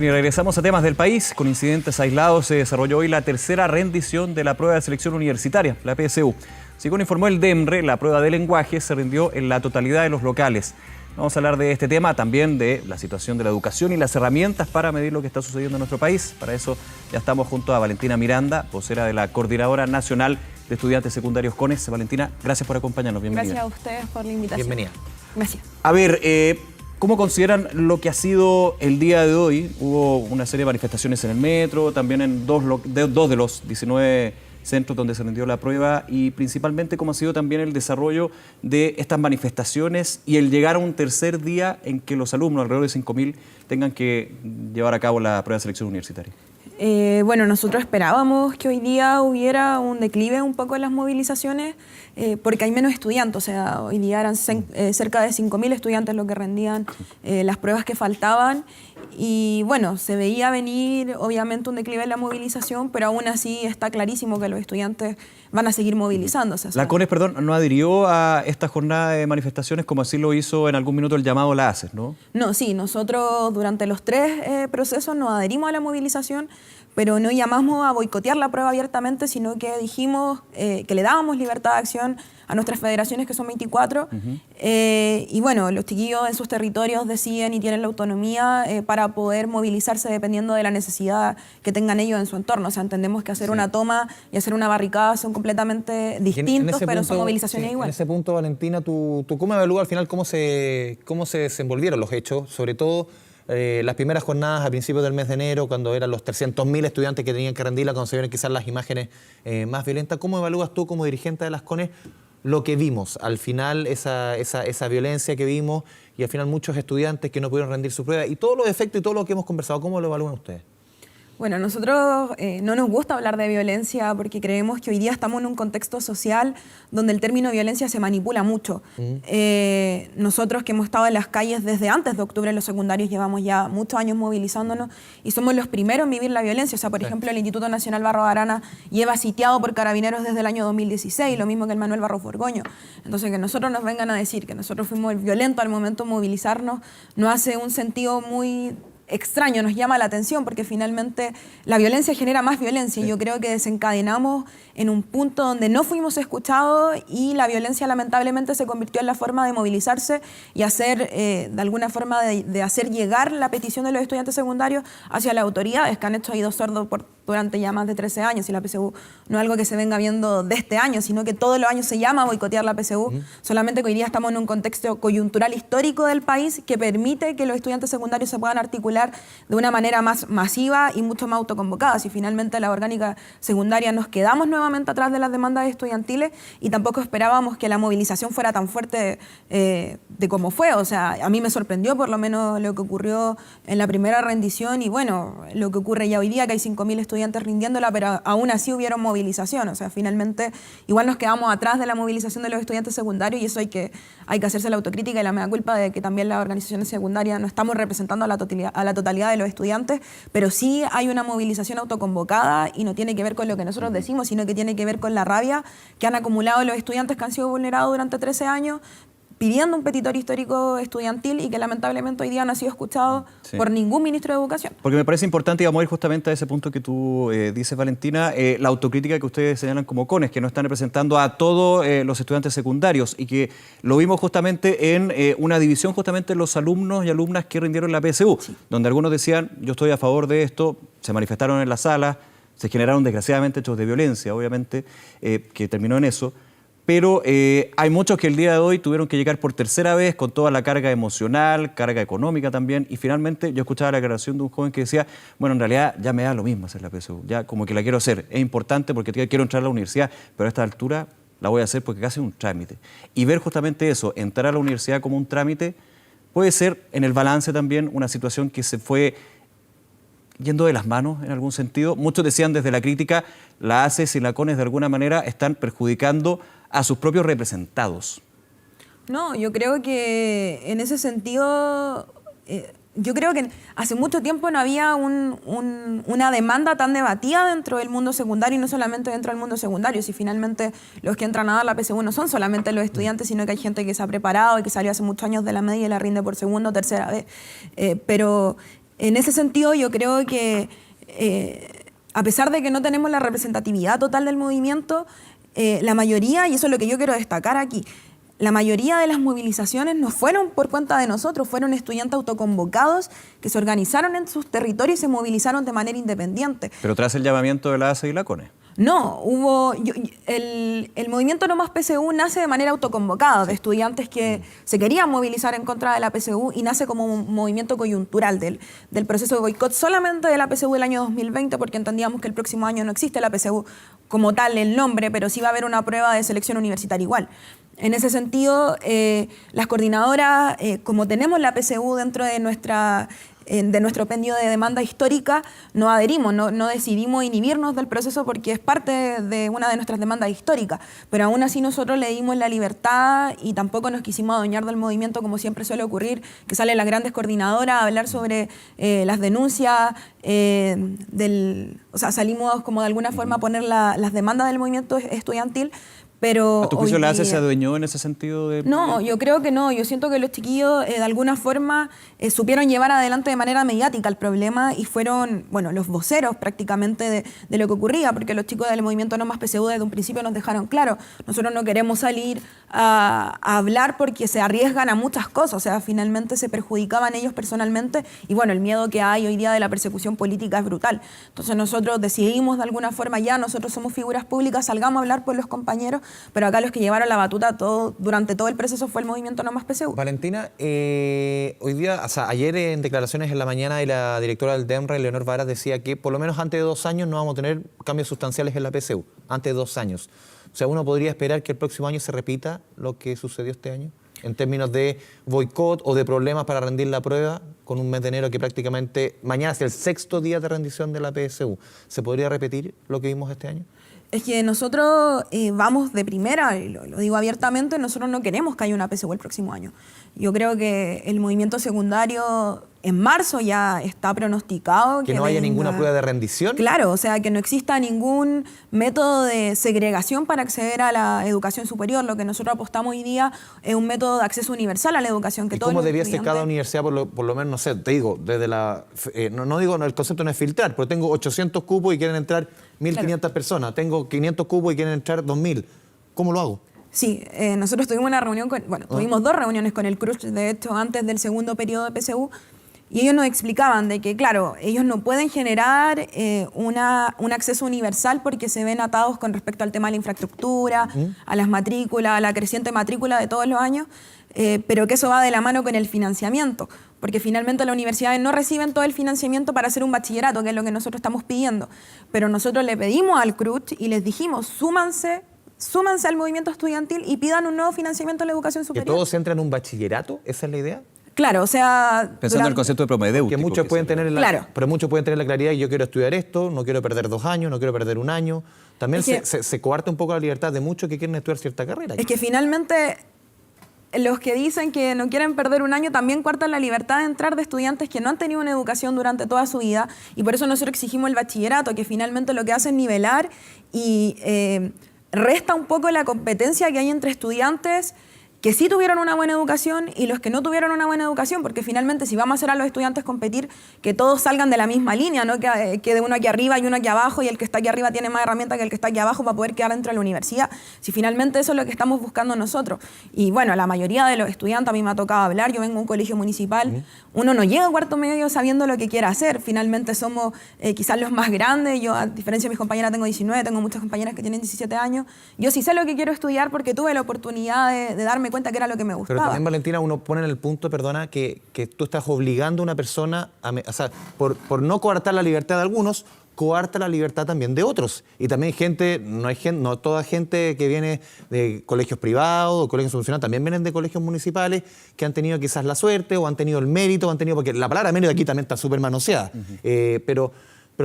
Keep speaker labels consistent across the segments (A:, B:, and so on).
A: Y regresamos a temas del país. Con incidentes aislados se desarrolló hoy la tercera rendición de la prueba de selección universitaria, la PSU. Según informó el DEMRE, la prueba de lenguaje se rindió en la totalidad de los locales. Vamos a hablar de este tema, también de la situación de la educación y las herramientas para medir lo que está sucediendo en nuestro país. Para eso ya estamos junto a Valentina Miranda, vocera de la Coordinadora Nacional de Estudiantes Secundarios CONES. Valentina, gracias por acompañarnos. Bienvenida.
B: Gracias a ustedes por la invitación.
A: Bienvenida.
B: Gracias.
A: A ver, ¿cómo consideran lo que ha sido el día de hoy? Hubo una serie de manifestaciones en el metro, también en dos de los 19 centros donde se rindió la prueba, y principalmente cómo ha sido también el desarrollo de estas manifestaciones y el llegar a un tercer día en que los alumnos, alrededor de 5.000, tengan que llevar a cabo la prueba de selección universitaria.
B: Bueno, nosotros esperábamos que hoy día hubiera un declive un poco en las movilizaciones porque hay menos estudiantes, o sea, hoy día eran cerca de 5.000 estudiantes los que rendían las pruebas que faltaban y bueno, se veía venir obviamente un declive en la movilización, pero aún así está clarísimo que los estudiantes van a seguir movilizándose.
A: La CONES, perdón, no adhirió a esta jornada de manifestaciones como así lo hizo en algún minuto el llamado la ACES, ¿no?
B: No, sí, nosotros durante los tres procesos nos adherimos a la movilización, pero no llamamos a boicotear la prueba abiertamente, sino que dijimos que le dábamos libertad de acción a nuestras federaciones, que son 24, y bueno, los chiquillos en sus territorios deciden y tienen la autonomía para poder movilizarse dependiendo de la necesidad que tengan ellos en su entorno. O sea, entendemos que hacer una toma y hacer una barricada son completamente distintos, pero son movilizaciones iguales.
C: En ese punto, Valentina, ¿tú cómo evalúas al final cómo se desenvolvieron los hechos? Sobre todo las primeras jornadas a principios del mes de enero, cuando eran los 300.000 estudiantes que tenían que rendirla, cuando se vieron quizás las imágenes más violentas. ¿Cómo evalúas tú como dirigente de las CONES lo que vimos? Al final, esa violencia que vimos y al final muchos estudiantes que no pudieron rendir su prueba y todos los efectos y todo lo que hemos conversado, ¿cómo lo evalúan ustedes?
B: Bueno, a nosotros no nos gusta hablar de violencia porque creemos que hoy día estamos en un contexto social donde el término violencia se manipula mucho. Nosotros que hemos estado en las calles desde antes de octubre en los secundarios llevamos ya muchos años movilizándonos y somos los primeros en vivir la violencia. O sea, por ejemplo, el Instituto Nacional Barros de Arana lleva sitiado por carabineros desde el año 2016, lo mismo que el Manuel Barros Borgoño. Entonces, que nosotros nos vengan a decir que nosotros fuimos violentos al momento de movilizarnos nos hace un sentido muy extraño, nos llama la atención porque finalmente la violencia genera más violencia y yo creo que desencadenamos en un punto donde no fuimos escuchados y la violencia lamentablemente se convirtió en la forma de movilizarse y hacer, de alguna forma, de hacer llegar la petición de los estudiantes secundarios hacia las autoridades que han hecho oídos sordos durante ya más de 13 años y la PSU no es algo que se venga viendo de este año, sino que todos los años se llama a boicotear la PSU, solamente que hoy día estamos en un contexto coyuntural histórico del país que permite que los estudiantes secundarios se puedan articular de una manera más masiva y mucho más autoconvocada. Si finalmente la orgánica secundaria nos quedamos nuevamente atrás de las demandas estudiantiles y tampoco esperábamos que la movilización fuera tan fuerte de como fue. O sea, a mí me sorprendió por lo menos lo que ocurrió en la primera rendición y bueno, lo que ocurre ya hoy día, que hay 5.000 estudiantes rindiéndola, pero aún así hubieron movilización. O sea, finalmente igual nos quedamos atrás de la movilización de los estudiantes secundarios y eso hay que hacerse la autocrítica y la mea culpa de que también las organizaciones secundarias no estamos representando a la totalidad de los estudiantes, pero sí hay una movilización autoconvocada y no tiene que ver con lo que nosotros decimos, sino que tiene que ver con la rabia que han acumulado los estudiantes que han sido vulnerados durante 13 años, pidiendo un petitorio histórico estudiantil y que lamentablemente hoy día no ha sido escuchado por ningún ministro de Educación.
A: Porque me parece importante, y vamos a ir justamente a ese punto que tú dices, Valentina, la autocrítica que ustedes señalan como CONES, que no están representando a todos los estudiantes secundarios y que lo vimos justamente en una división justamente en los alumnos y alumnas que rindieron la PSU, donde algunos decían, yo estoy a favor de esto, se manifestaron en la sala, se generaron desgraciadamente hechos de violencia, obviamente, que terminó en eso. Pero hay muchos que el día de hoy tuvieron que llegar por tercera vez con toda la carga emocional, carga económica también. Y finalmente yo escuchaba la declaración de un joven que decía, bueno, en realidad ya me da lo mismo hacer la PSU, ya como que la quiero hacer. Es importante porque quiero entrar a la universidad, pero a esta altura la voy a hacer porque casi es un trámite. Y ver justamente eso, entrar a la universidad como un trámite, puede ser en el balance también una situación que se fue yendo de las manos en algún sentido. Muchos decían desde la crítica, la ACES y la CONES de alguna manera están perjudicando a sus propios representados.
B: No, yo creo que en ese sentido, yo creo que hace mucho tiempo no había una demanda tan debatida dentro del mundo secundario y no solamente dentro del mundo secundario. Si finalmente los que entran a dar la PSU no son solamente los estudiantes, sino que hay gente que se ha preparado y que salió hace muchos años de la media y la rinde por segunda o tercera vez. Pero En ese sentido, yo creo que a pesar de que no tenemos la representatividad total del movimiento, la mayoría, y eso es lo que yo quiero destacar aquí, la mayoría de las movilizaciones no fueron por cuenta de nosotros, fueron estudiantes autoconvocados que se organizaron en sus territorios y se movilizaron de manera independiente.
A: Pero tras el llamamiento de la ACE y la CONE.
B: No, el movimiento No Más PSU nace de manera autoconvocada, de estudiantes que se querían movilizar en contra de la PSU y nace como un movimiento coyuntural del proceso de boicot solamente de la PSU del año 2020, porque entendíamos que el próximo año no existe la PSU como tal, el nombre, pero sí va a haber una prueba de selección universitaria igual. En ese sentido, las coordinadoras, como tenemos la PSU dentro de nuestro pendio de demanda histórica, no adherimos, no decidimos inhibirnos del proceso porque es parte de una de nuestras demandas históricas. Pero aún así nosotros le dimos la libertad y tampoco nos quisimos adueñar del movimiento como siempre suele ocurrir, que salen las grandes coordinadoras a hablar sobre las denuncias, o sea, salimos como de alguna forma a poner las demandas del movimiento estudiantil. Pero
A: ¿a tu juicio la ACE se adueñó en ese sentido?
B: No, yo creo que no. Yo siento que los chiquillos de alguna forma supieron llevar adelante de manera mediática el problema y fueron, bueno, los voceros prácticamente de lo que ocurría, porque los chicos del movimiento No Más PSU desde un principio nos dejaron claro, nosotros no queremos salir a hablar porque se arriesgan a muchas cosas, o sea, finalmente se perjudicaban ellos personalmente y bueno, el miedo que hay hoy día de la persecución política es brutal. Entonces nosotros decidimos de alguna forma ya, nosotros somos figuras públicas, salgamos a hablar por los compañeros, pero acá los que llevaron la batuta durante todo el proceso fue el movimiento No Más PSU.
C: Valentina, hoy día, o sea, ayer en declaraciones en la mañana la directora del DEMRA, Leonor Varas, decía que por lo menos antes de 2 años no vamos a tener cambios sustanciales en la PSU, antes de 2 años. O sea, uno podría esperar que el próximo año se repita lo que sucedió este año, en términos de boicot o de problemas para rendir la prueba, con un mes de enero que prácticamente mañana es el 6º día de rendición de la PSU. ¿Se podría repetir lo que vimos este año?
B: Es que nosotros vamos de primera, y lo digo abiertamente, nosotros no queremos que haya una PSU el próximo año. Yo creo que el movimiento secundario en marzo ya está pronosticado.
C: ¿Que no haya ninguna prueba de rendición?
B: Claro, o sea, que no exista ningún método de segregación para acceder a la educación superior. Lo que nosotros apostamos hoy día es un método de acceso universal a la educación.
C: ¿Y cómo debiese cada universidad, por lo menos, no sé, te digo, desde la... no digo, el concepto no es filtrar, pero tengo 800 cupos y quieren entrar 1.500 personas. Tengo 500 cupos y quieren entrar 2.000. ¿Cómo lo hago?
B: Sí, nosotros tuvimos una reunión, tuvimos 2 reuniones con el CRUSH, de hecho, antes del segundo periodo de PSU, y ellos nos explicaban de que, claro, ellos no pueden generar un acceso universal porque se ven atados con respecto al tema de la infraestructura, a las matrículas, a la creciente matrícula de todos los años, pero que eso va de la mano con el financiamiento, porque finalmente las universidades no reciben todo el financiamiento para hacer un bachillerato, que es lo que nosotros estamos pidiendo. Pero nosotros le pedimos al CRUSH y les dijimos, súmanse al movimiento estudiantil y pidan un nuevo financiamiento a la educación superior.
C: ¿Que todos entren en un bachillerato? ¿Esa es la idea?
B: Claro, o sea...
A: Pensando en el concepto de propedéutico.
C: Que muchos pueden tener pero muchos pueden tener la claridad, yo quiero estudiar esto, no quiero perder 2 años, no quiero perder 1 año. También se coarta un poco la libertad de muchos que quieren estudiar cierta carrera.
B: Es que finalmente los que dicen que no quieren perder 1 año también coartan la libertad de entrar de estudiantes que no han tenido una educación durante toda su vida, y por eso nosotros exigimos el bachillerato, que finalmente lo que hace es nivelar y resta un poco la competencia que hay entre estudiantes que sí tuvieron una buena educación y los que no tuvieron una buena educación, porque finalmente si vamos a hacer a los estudiantes competir, que todos salgan de la misma línea, no que quede uno aquí arriba y uno aquí abajo, y el que está aquí arriba tiene más herramientas que el que está aquí abajo para poder quedar dentro de la universidad. Si finalmente eso es lo que estamos buscando nosotros. Y bueno, la mayoría de los estudiantes, a mí me ha tocado hablar, yo vengo de un colegio municipal, uno no llega a 4º medio sabiendo lo que quiere hacer, finalmente somos quizás los más grandes, yo a diferencia de mis compañeras tengo 19, tengo muchas compañeras que tienen 17 años, yo sí sé lo que quiero estudiar porque tuve la oportunidad de darme cuenta que era lo que me gustaba.
C: Pero también, Valentina, uno pone en el punto, perdona, que tú estás obligando a una persona, o sea, por no coartar la libertad de algunos, coarta la libertad también de otros. Y también no toda gente que viene de colegios privados o colegios subvencionados, también vienen de colegios municipales que han tenido quizás la suerte o han tenido el mérito, porque la palabra mérito aquí también está súper manoseada. Pero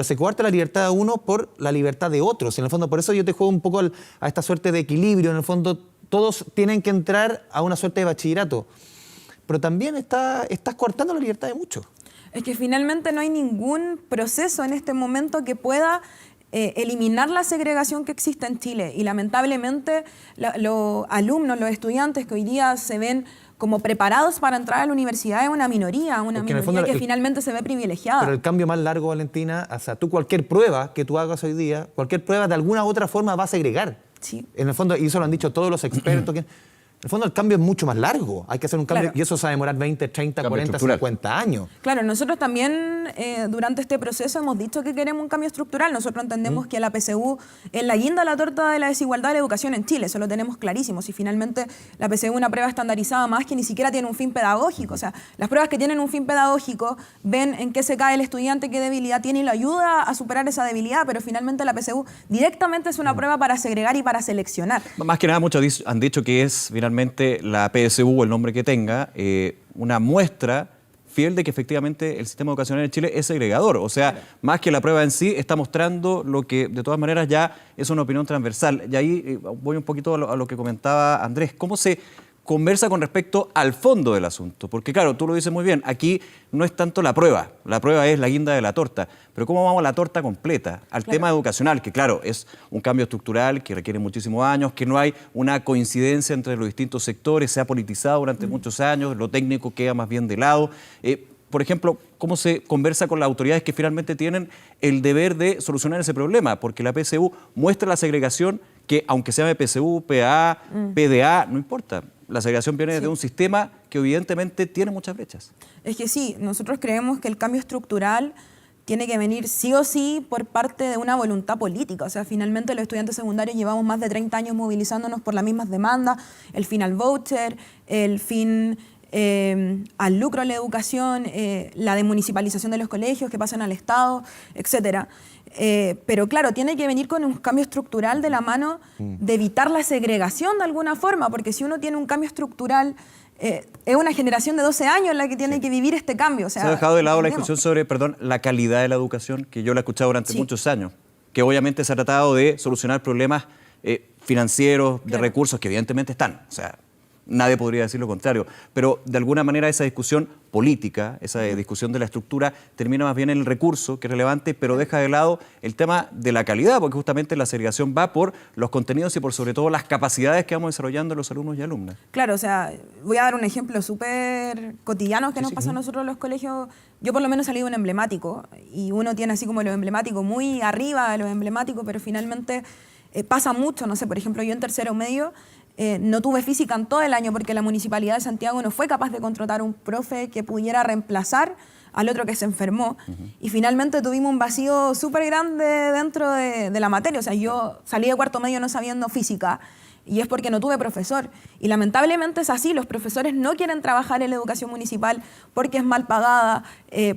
C: se coarta la libertad de uno por la libertad de otros. En el fondo, por eso yo te juego un poco a esta suerte de equilibrio. En el fondo, todos tienen que entrar a una suerte de bachillerato. Pero también estás coartando la libertad de muchos.
B: Es que finalmente no hay ningún proceso en este momento que pueda eliminar la segregación que existe en Chile. Y lamentablemente los alumnos, los estudiantes que hoy día se ven como preparados para entrar a la universidad es una minoría
C: Porque en el
B: minoría
C: fondo
B: que finalmente se ve privilegiada.
C: Pero el cambio más largo, Valentina, o sea, tú cualquier prueba que tú hagas hoy día, cualquier prueba de alguna u otra forma va a segregar.
B: Sí.
C: En el fondo, y eso lo han dicho todos los expertos, en el fondo el cambio es mucho más largo. Hay que hacer un cambio
B: Claro.
C: y eso se va a demorar 20, 30,
A: Cambio
C: 40,
A: estructural.
C: 50 años.
B: Claro, nosotros también durante este proceso hemos dicho que queremos un cambio estructural. Nosotros entendemos que la PSU es la guinda de la torta de la desigualdad de la educación en Chile. Eso lo tenemos clarísimo. Si finalmente la PSU es una prueba estandarizada más que ni siquiera tiene un fin pedagógico. O sea, las pruebas que tienen un fin pedagógico ven en qué se cae el estudiante, qué debilidad tiene y lo ayuda a superar esa debilidad, pero finalmente la PSU directamente es una prueba para segregar y para seleccionar.
A: Más que nada, muchos han dicho que es finalmente la PSU, o el nombre que tenga, una muestra fiel de que efectivamente el sistema educacional en Chile es segregador. O sea, más que la prueba en sí, está mostrando lo que de todas maneras ya es una opinión transversal. Y ahí voy un poquito a lo que comentaba Andrés. ¿Cómo se conversa con respecto al fondo del asunto? Porque claro, tú lo dices muy bien, aquí no es tanto la prueba es la guinda de la torta, pero ¿cómo vamos a la torta completa? Al tema educacional, que claro, es un cambio estructural que requiere muchísimos años, que no hay una coincidencia entre los distintos sectores, se ha politizado durante muchos años, lo técnico queda más bien de lado. Por ejemplo, ¿cómo se conversa con las autoridades que finalmente tienen el deber de solucionar ese problema? Porque la PSU muestra la segregación que, aunque se llame PSU, PA, PDA, no importa. La segregación viene de un sistema que evidentemente tiene muchas brechas.
B: Es que sí, nosotros creemos que el cambio estructural tiene que venir sí o sí por parte de una voluntad política. O sea, finalmente los estudiantes secundarios llevamos más de 30 años movilizándonos por las mismas demandas, el fin al voucher, el fin al lucro en la educación, la demunicipalización de los colegios que pasan al Estado, etcétera. Pero claro, tiene que venir con un cambio estructural de la mano de evitar la segregación de alguna forma, porque si uno tiene un cambio estructural, es una generación de 12 años la que tiene que vivir este cambio. O sea,
A: se ha dejado de lado la discusión sobre, la calidad de la educación, que yo la he escuchado durante muchos años, que obviamente se ha tratado de solucionar problemas financieros, de recursos que evidentemente están. O sea, nadie podría decir lo contrario, pero de alguna manera esa discusión política, esa discusión de la estructura, termina más bien en el recurso, que es relevante, pero deja de lado el tema de la calidad, porque justamente la segregación va por los contenidos y por sobre todo las capacidades que vamos desarrollando los alumnos y alumnas.
B: Claro, o sea, voy a dar un ejemplo súper cotidiano que nos pasa a nosotros en los colegios. Yo por lo menos salí de un emblemático, y uno tiene así como lo emblemático muy arriba de lo emblemático, pero finalmente pasa mucho, no sé, por ejemplo, yo en tercero medio no tuve física en todo el año porque la Municipalidad de Santiago no fue capaz de contratar un profe que pudiera reemplazar al otro que se enfermó. Y finalmente tuvimos un vacío súper grande dentro de la materia. O sea, yo salí de cuarto medio no sabiendo física y es porque no tuve profesor. Y lamentablemente es así, los profesores no quieren trabajar en la educación municipal porque es mal pagada,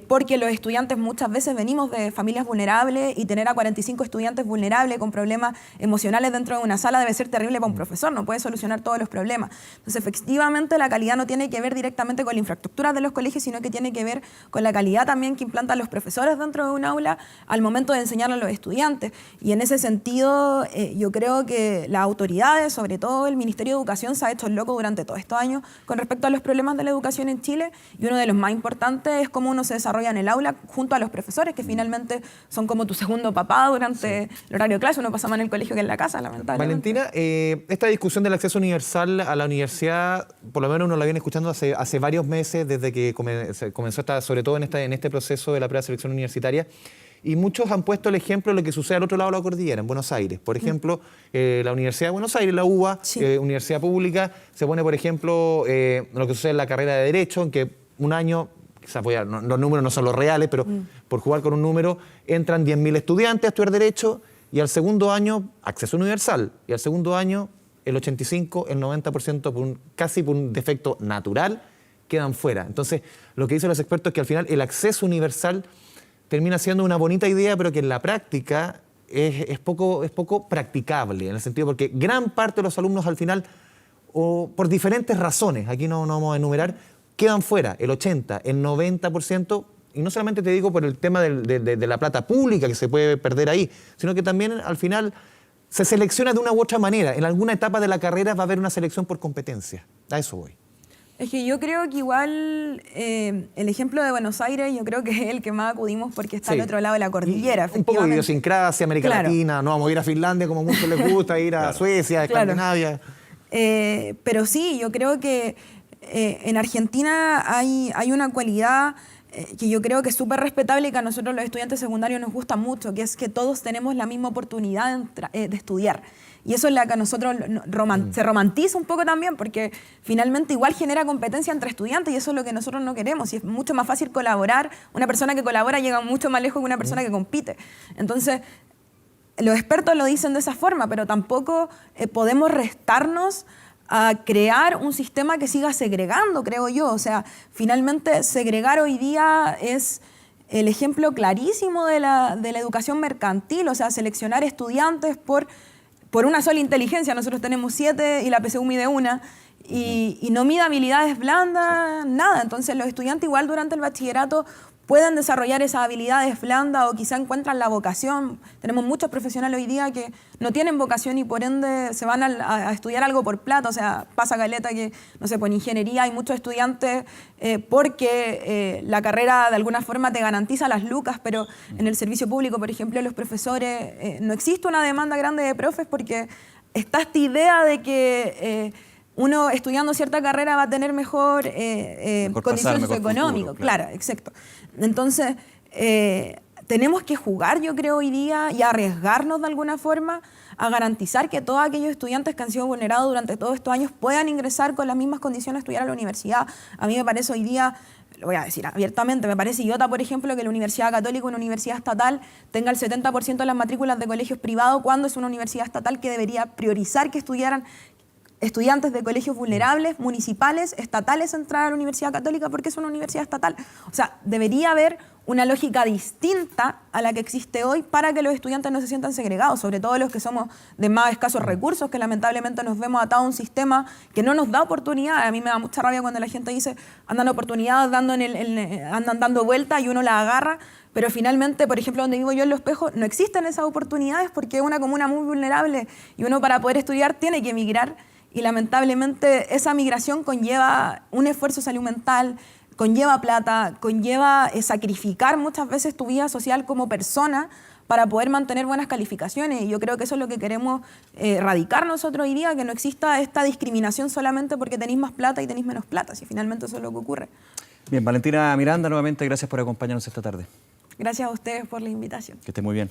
B: porque los estudiantes muchas veces venimos de familias vulnerables y tener a 45 estudiantes vulnerables con problemas emocionales dentro de una sala debe ser terrible para un profesor, no puede solucionar todos los problemas. Entonces, efectivamente, la calidad no tiene que ver directamente con la infraestructura de los colegios, sino que tiene que ver con la calidad también que implantan los profesores dentro de un aula al momento de enseñarle a los estudiantes. Y en ese sentido, yo creo que las autoridades, sobre todo el Ministerio de Educación, se ha hecho el loco durante todos estos años con respecto a los problemas de la educación en Chile, y uno de los más importantes es cómo uno se desarrolla en el aula junto a los profesores, que finalmente son como tu segundo papá durante el horario de clase. Uno pasa más en el colegio que en la casa, lamentablemente.
C: Valentina, esta discusión del acceso universal a la universidad, por lo menos uno la viene escuchando hace varios meses, desde que comenzó sobre todo en este proceso de la prueba de selección universitaria. Y muchos han puesto el ejemplo de lo que sucede al otro lado de la cordillera, en Buenos Aires. Por ejemplo, la Universidad de Buenos Aires, la UBA, universidad pública, se pone, por ejemplo, lo que sucede en la carrera de Derecho, en que un año, quizás los números no son los reales, pero por jugar con un número, entran 10.000 estudiantes a estudiar Derecho, y al segundo año, acceso universal, y al segundo año, el 85, el 90%, casi por un defecto natural, quedan fuera. Entonces, lo que dicen los expertos es que al final el acceso universal termina siendo una bonita idea, pero que en la práctica es poco practicable, en el sentido porque gran parte de los alumnos al final, o por diferentes razones, aquí no vamos a enumerar, quedan fuera, el 80, el 90%, y no solamente te digo por el tema de la plata pública que se puede perder ahí, sino que también al final se selecciona de una u otra manera. En alguna etapa de la carrera va a haber una selección por competencia. A eso voy.
B: Es que yo creo que igual el ejemplo de Buenos Aires yo creo que es el que más acudimos porque está al otro lado de la cordillera.
C: Un poco de idiosincrasia, América Latina, no vamos a ir a Finlandia como a muchos les gusta, ir a Suecia, a Escandinavia.
B: Pero sí, yo creo que en Argentina hay una cualidad que yo creo que es súper respetable y que a nosotros los estudiantes secundarios nos gusta mucho, que es que todos tenemos la misma oportunidad de estudiar. Y eso es la que a nosotros se romantiza un poco también, porque finalmente igual genera competencia entre estudiantes y eso es lo que nosotros no queremos. Y es mucho más fácil colaborar. Una persona que colabora llega mucho más lejos que una persona que compite. Entonces, los expertos lo dicen de esa forma, pero tampoco podemos restarnos a crear un sistema que siga segregando, creo yo. O sea, finalmente segregar hoy día es el ejemplo clarísimo de la educación mercantil, o sea, seleccionar estudiantes por una sola inteligencia. Nosotros tenemos 7 y la PSU mide 1 y no mide habilidades blandas, nada. Entonces los estudiantes igual durante el bachillerato pueden desarrollar esas habilidades blandas o quizá encuentran la vocación. Tenemos muchos profesionales hoy día que no tienen vocación y por ende se van a estudiar algo por plata. O sea, pasa caleta que, no sé, pues en ingeniería hay muchos estudiantes porque la carrera de alguna forma te garantiza las lucas, pero en el servicio público, por ejemplo, los profesores, no existe una demanda grande de profes porque está esta idea de que uno estudiando cierta carrera va a tener mejor condiciones socioeconómicas. Claro, exacto. Entonces, tenemos que jugar, yo creo, hoy día y arriesgarnos de alguna forma a garantizar que todos aquellos estudiantes que han sido vulnerados durante todos estos años puedan ingresar con las mismas condiciones a estudiar a la universidad. A mí me parece hoy día, lo voy a decir abiertamente, me parece idiota, por ejemplo, que la Universidad Católica, una universidad estatal, tenga el 70% de las matrículas de colegios privados cuando es una universidad estatal que debería priorizar que estudiaran estudiantes de colegios vulnerables, municipales, estatales, entrar a la Universidad Católica porque es una universidad estatal. O sea, debería haber una lógica distinta a la que existe hoy para que los estudiantes no se sientan segregados, sobre todo los que somos de más escasos recursos, que lamentablemente nos vemos atados a un sistema que no nos da oportunidades. A mí me da mucha rabia cuando la gente dice andan oportunidades, andan dando vueltas y uno las agarra, pero finalmente, por ejemplo, donde vivo yo en Los Pejos, no existen esas oportunidades porque es una comuna muy vulnerable y uno para poder estudiar tiene que emigrar. Y lamentablemente esa migración conlleva un esfuerzo salud mental, conlleva plata, conlleva sacrificar muchas veces tu vida social como persona para poder mantener buenas calificaciones. Y yo creo que eso es lo que queremos erradicar nosotros hoy día, que no exista esta discriminación solamente porque tenéis más plata y tenéis menos plata, si finalmente eso es lo que ocurre.
A: Bien, Valentina Miranda, nuevamente gracias por acompañarnos esta tarde.
B: Gracias a ustedes por la invitación.
A: Que esté muy bien.